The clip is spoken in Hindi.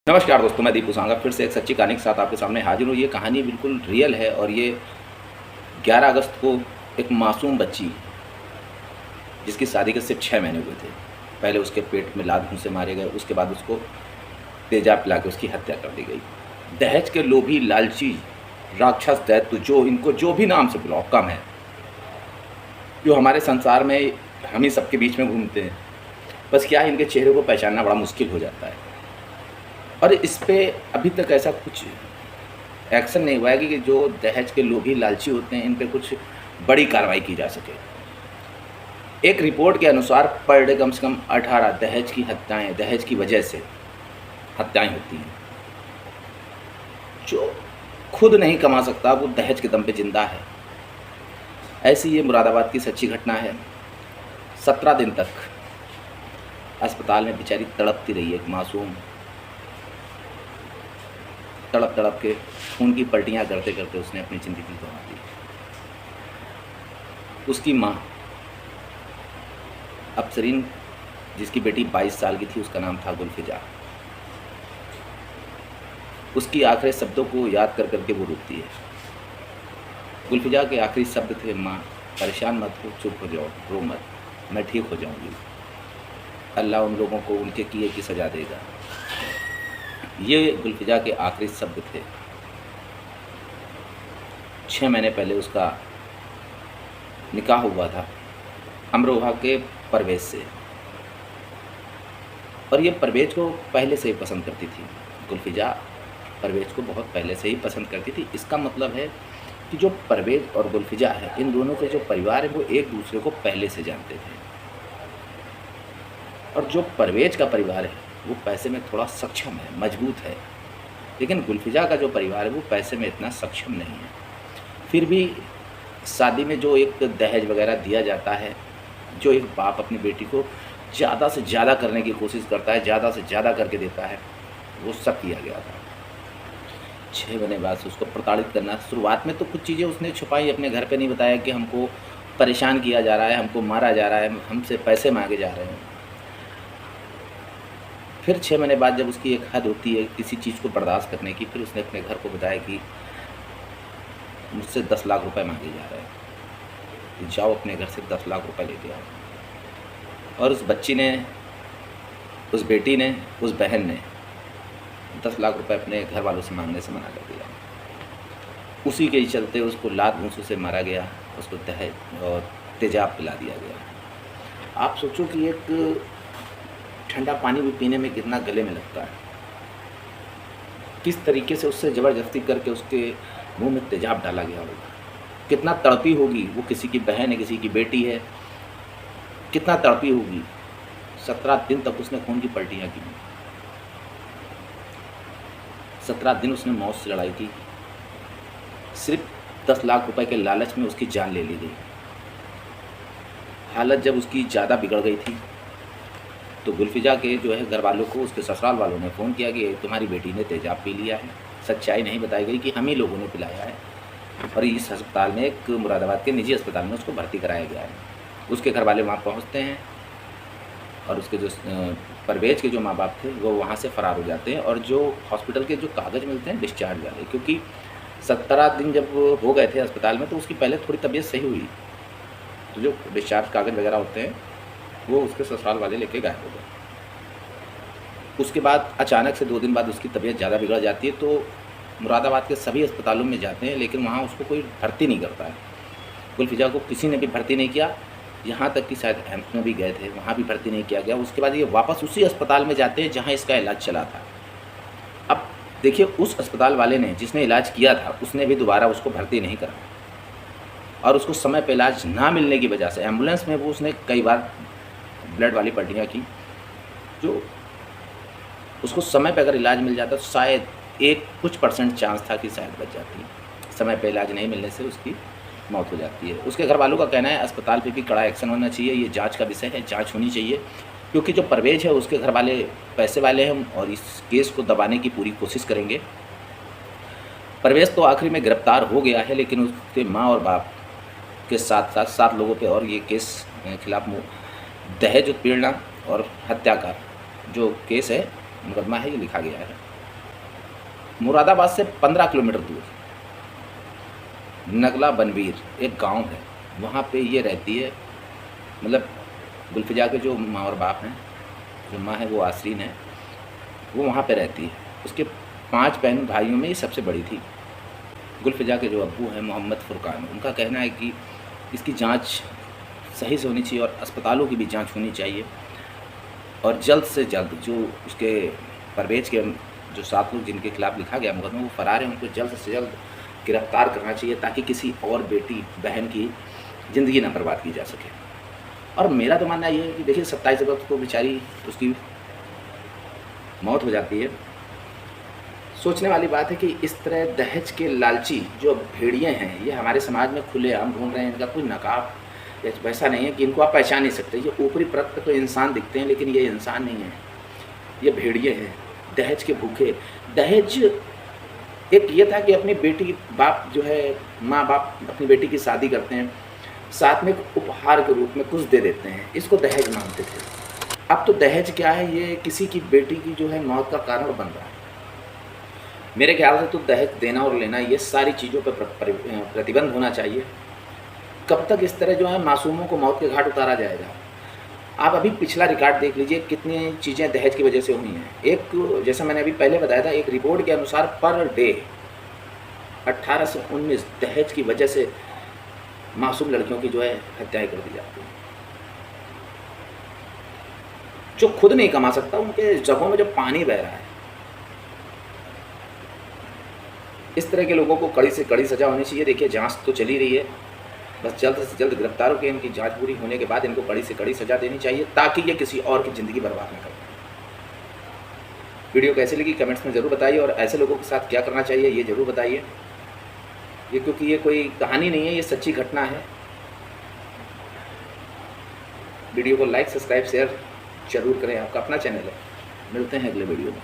नमस्कार दोस्तों, मैं दीपू सांगा फिर से एक सच्ची कहानी के साथ आपके सामने हाजिर हूँ। ये कहानी बिल्कुल रियल है और ये 11 अगस्त को एक मासूम बच्ची जिसकी शादी के सिर्फ 6 महीने हुए थे, पहले उसके पेट में लात घूंसे मारे गए, उसके बाद उसको तेजाब पिला के उसकी हत्या कर दी गई। दहेज के लोभी, लालची, राक्षस, दैत्य, जो इनको जो भी नाम से बुलाओ कम है, जो हमारे संसार में हम ही सबके बीच में घूमते हैं। बस क्या है, इनके चेहरे को पहचानना बड़ा मुश्किल हो जाता है। और इस पे अभी तक ऐसा कुछ एक्शन नहीं हुआ है कि जो दहेज के लोभी लालची होते हैं, इन पे कुछ बड़ी कार्रवाई की जा सके। एक रिपोर्ट के अनुसार पर डे कम से कम 18 दहेज की हत्याएं, दहेज की वजह से हत्याएं होती हैं। जो खुद नहीं कमा सकता वो दहेज के दम पे जिंदा है। ऐसी ये मुरादाबाद की सच्ची घटना है। 17 दिन तक अस्पताल में बेचारी तड़पती रही, एक मासूम तड़प तड़प के खून की पलटियाँ करते करते उसने अपनी ज़िंदगी गंवा दी। उसकी माँ अफसरीन, जिसकी बेटी 22 साल की थी, उसका नाम था गुलफिजा। उसकी आखिरी शब्दों को याद कर करके वो रोती है। गुलफिजा के आखिरी शब्द थे, माँ परेशान मत हो, चुप हो जाओ, रो मत, मैं ठीक हो जाऊंगी। अल्लाह उन लोगों को उनके किए की सज़ा देगा। ये गुलफिजा के आखिरी शब्द थे। 6 महीने पहले उसका निकाह हुआ था अमरोहा के परवेज़ से, और ये परवेज़ को पहले से ही पसंद करती थी। गुलफिजा परवेज़ को बहुत पहले से ही पसंद करती थी। इसका मतलब है कि जो परवेज़ और गुलफिजा है, इन दोनों के जो परिवार है वो एक दूसरे को पहले से जानते थे। और जो परवेज़ का परिवार है वो पैसे में थोड़ा सक्षम है, मजबूत है, लेकिन गुलफिजा का जो परिवार है वो पैसे में इतना सक्षम नहीं है। फिर भी शादी में जो एक दहेज वगैरह दिया जाता है, जो एक बाप अपनी बेटी को ज़्यादा से ज़्यादा करने की कोशिश करता है, ज़्यादा से ज़्यादा करके देता है, वो सब किया गया था। 6 महीने बाद से उसको प्रताड़ित करना, शुरुआत में तो कुछ चीज़ें उसने छुपाई, अपने घर पे नहीं बताया कि हमको परेशान किया जा रहा है, हमको मारा जा रहा है, हमसे पैसे मांगे जा रहे हैं। फिर 6 महीने बाद जब उसकी एक हद होती है किसी चीज़ को बर्दाश्त करने की, फिर उसने अपने घर को बताया कि मुझसे 10 लाख रुपए मांगे जा रहे हैं, कि जाओ अपने घर से 10 लाख रुपए लेके आओ। और उस बच्ची ने, उस बेटी ने, उस बहन ने 10 लाख रुपए अपने घर वालों से मांगने से मना कर दिया। उसी के चलते उसको लात घूंसों से मारा गया, उसको दहेज और तेजाब पिला दिया गया। आप सोचो कि एक ठंडा पानी भी पीने में कितना गले में लगता है, किस तरीके से उससे ज़बरदस्ती करके उसके मुंह में तेजाब डाला गया होगा, कितना तड़पी होगी वो। किसी की बहन है, किसी की बेटी है, कितना तड़पी होगी। 17 दिन तक उसने खून की पलटियाँ की। 17 दिन उसने मौत से लड़ाई की। सिर्फ 10 लाख रुपए के लालच में उसकी जान ले ली गई। हालत जब उसकी ज़्यादा बिगड़ गई थी तो गुलफिजा के जो है घर वालों को, उसके ससुराल वालों ने फ़ोन किया कि तुम्हारी बेटी ने तेजाब पी लिया है। सच्चाई नहीं बताई गई कि हम ही लोगों ने पिलाया है, और इस अस्पताल में, एक मुरादाबाद के निजी अस्पताल में उसको भर्ती कराया गया है। उसके घर वाले वहाँ पहुँचते हैं और उसके जो परवेज़ के जो माँ बाप थे वो वहाँ से फ़रार हो जाते हैं। और जो हॉस्पिटल के जो कागज़ मिलते हैं डिस्चार्ज वाले, क्योंकि 17 दिन जब वो हो गए थे अस्पताल में तो उसकी पहले थोड़ी तबीयत सही हुई, तो जो डिस्चार्ज कागज़ वगैरह होते हैं वो उसके ससुराल वाले लेके गायब हो गए। उसके बाद अचानक से 2 दिन बाद उसकी तबीयत ज़्यादा बिगड़ जाती है, तो मुरादाबाद के सभी अस्पतालों में जाते हैं, लेकिन वहाँ उसको कोई भर्ती नहीं करता है। गुलफिजा को किसी ने भी भर्ती नहीं किया, यहाँ तक कि शायद एम्स में भी गए थे, वहाँ भी भर्ती नहीं किया गया। उसके बाद ये वापस उसी अस्पताल में जाते हैं जहाँ इसका इलाज चला था। अब देखिए, उस अस्पताल वाले ने, जिसने इलाज किया था, उसने भी दोबारा उसको भर्ती नहीं करा, और उसको समय पर इलाज ना मिलने की वजह से एम्बुलेंस में वो उसने कई बार ब्लड वाली पलटियाँ की। जो उसको समय पे अगर इलाज मिल जाता तो शायद एक कुछ % चांस था कि शायद बच जाती। समय पे इलाज नहीं मिलने से उसकी मौत हो जाती है। उसके घर वालों का कहना है अस्पताल पे भी कड़ा एक्शन होना चाहिए, ये जांच का विषय है, जांच होनी चाहिए, क्योंकि जो परवेज़ है उसके घर वाले पैसे वाले हैं और इस केस को दबाने की पूरी कोशिश करेंगे। परवेज़ तो आखिरी में गिरफ्तार हो गया है, लेकिन उसके माँ और बाप के साथ साथ 7 लोगों पे और ये केस खिलाफ दहेज उत्पीड़न और हत्या का जो केस है, मुकदमा है, ये लिखा गया है। मुरादाबाद से 15 किलोमीटर दूर नगला बनवीर एक गांव है, वहाँ पे ये रहती है। मतलब गुलफिजा के जो माँ और बाप हैं, जो माँ है वो आसरीन है, वो वहाँ पे रहती है। उसके 5 बहन भाइयों में ये सबसे बड़ी थी। गुलफिजा के जो अब्बू हैं मोहम्मद फुरकान, उनका कहना है कि इसकी जांच सही से होनी चाहिए और अस्पतालों की भी जांच होनी चाहिए, और जल्द से जल्द जो उसके परवेज के जो 7 लोग जिनके खिलाफ़ लिखा गया मुकदमा वो फ़रार हैं, उनको जल्द से जल्द गिरफ्तार करना चाहिए ताकि किसी और बेटी बहन की ज़िंदगी ना बर्बाद की जा सके। और मेरा तो मानना ये है कि देखिए 27 अगस्त को बेचारी उसकी मौत हो जाती है। सोचने वाली बात है कि इस तरह दहेज के लालची जो भेड़िए हैं ये हमारे समाज में खुलेआम घूम रहे हैं। इनका कोई नकाब वैसा नहीं है कि इनको आप पहचान नहीं सकते। ये ऊपरी परत पे तो इंसान दिखते हैं, लेकिन ये इंसान नहीं है, ये भेड़िए हैं, दहेज के भूखे। दहेज एक ये था कि अपनी बेटी बाप जो है माँ बाप अपनी बेटी की शादी करते हैं, साथ में एक उपहार के रूप में कुछ दे देते हैं, इसको दहेज मानते थे। अब तो दहेज क्या है, ये किसी की बेटी की जो है मौत का कारण बन रहा है। मेरे ख्याल से तो दहेज देना और लेना ये सारी चीज़ों पर प्रतिबंध होना चाहिए। कब तक इस तरह जो है मासूमों को मौत के घाट उतारा जाएगा? आप अभी पिछला रिकॉर्ड देख लीजिए, कितनी चीज़ें दहेज की वजह से हुई हैं। एक जैसा मैंने अभी पहले बताया था, एक रिपोर्ट के अनुसार पर डे 18 से 19 दहेज की वजह से मासूम लड़कियों की जो है हत्याएं कर दी जाती हैं। जो खुद नहीं कमा सकता, उनके जगहों में जो पानी बह रहा है, इस तरह के लोगों को कड़ी से कड़ी सज़ा होनी चाहिए। देखिए जांच तो चली रही है, बस जल्द से जल्द गिरफ्तार होकर इनकी जांच पूरी होने के बाद इनको कड़ी से कड़ी सज़ा देनी चाहिए ताकि ये किसी और की ज़िंदगी बर्बाद न कर पाए। वीडियो कैसी लगी कमेंट्स में ज़रूर बताइए, और ऐसे लोगों के साथ क्या करना चाहिए ये ज़रूर बताइए। ये क्योंकि ये कोई कहानी नहीं है, ये सच्ची घटना है। वीडियो को लाइक सब्सक्राइब शेयर जरूर करें, आपका अपना चैनल है। मिलते हैं अगले वीडियो में।